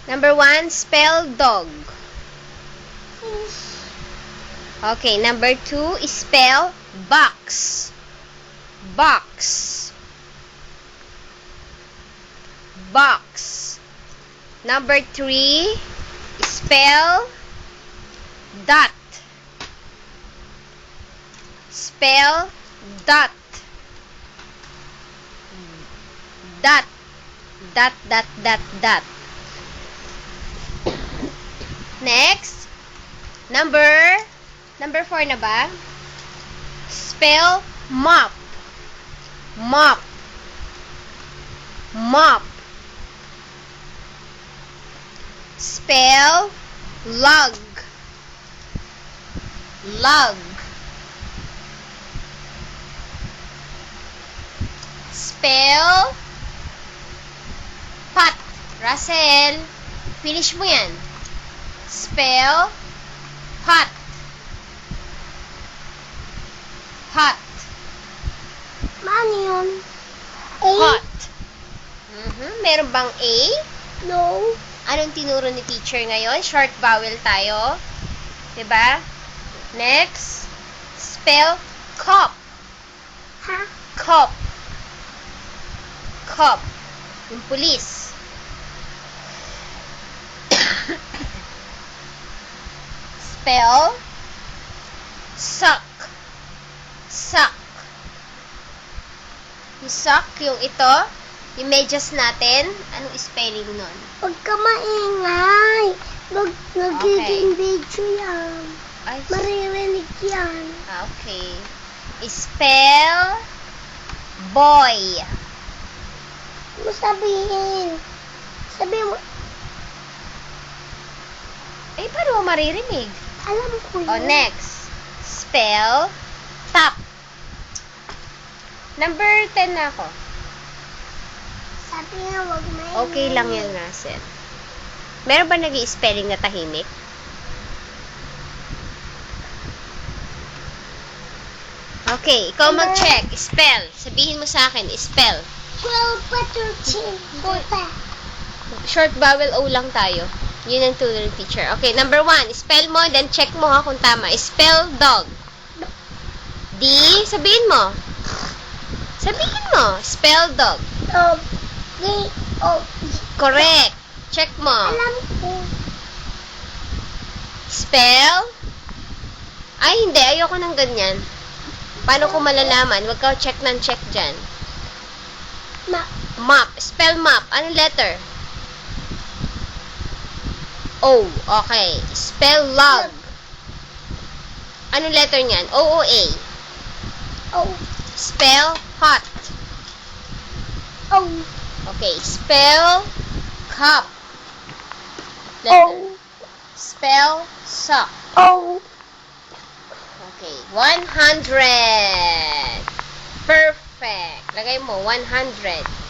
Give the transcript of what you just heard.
Number 1, spell dog. Okay, number 2, spell box. Box. Box. Number 3, spell dot. Spell dot. Dot. Dot, dot, dot, dot. Next, number 4 na ba? Spell mop. Mop. Mop. Spell lug. Lug. Spell pot. Russell, finish mo yan. Spell pot. Pot. Mano yun? A? Pot. Meron bang A? No. Anong tinuro ni teacher ngayon? Short vowel tayo. Diba? Next, spell cop. Ha? Cop. Cop. Yung pulis. Spell suck. Suck. Yung suck, yung ito, yung medyas natin, anong spelling nun? Huwag ka maingay. Nagiging video yan. Ay, Maririnig yan. okay. Spell boy. Ano sabihin? Sabihin mo, Eh, paano mo maririnig? alam ko yun. O, next. Spell top. Number 10 na ako. Sabi nga, huwag maingay. Okay lang yan, Russell. Meron ba nag-i-spelling na tahimik? Okay, ikaw mag-check. Spell. Sabihin mo sa akin, spell. 12 pa 13. Pa. Short vowel O lang tayo. Yun ang turo ng teacher. Okay, number 1. Spell mo, then check mo ha kung tama. Spell dog. D, sabihin mo. Sabihin mo. Spell dog. D-O-E. Correct. Check mo. Alam ko. Spell? Ay, hindi. Ayoko ng ganyan. Paano ko malalaman? Huwag ka check ng check dyan. Map. Spell map. Anong letter? O. Okay. Spell log. Anong letter niyan? O-O-A. O. Spell hot. O. Okay. Spell cup. O. Spell sock. O. Okay. 100. Perfect. Lagay mo, 100.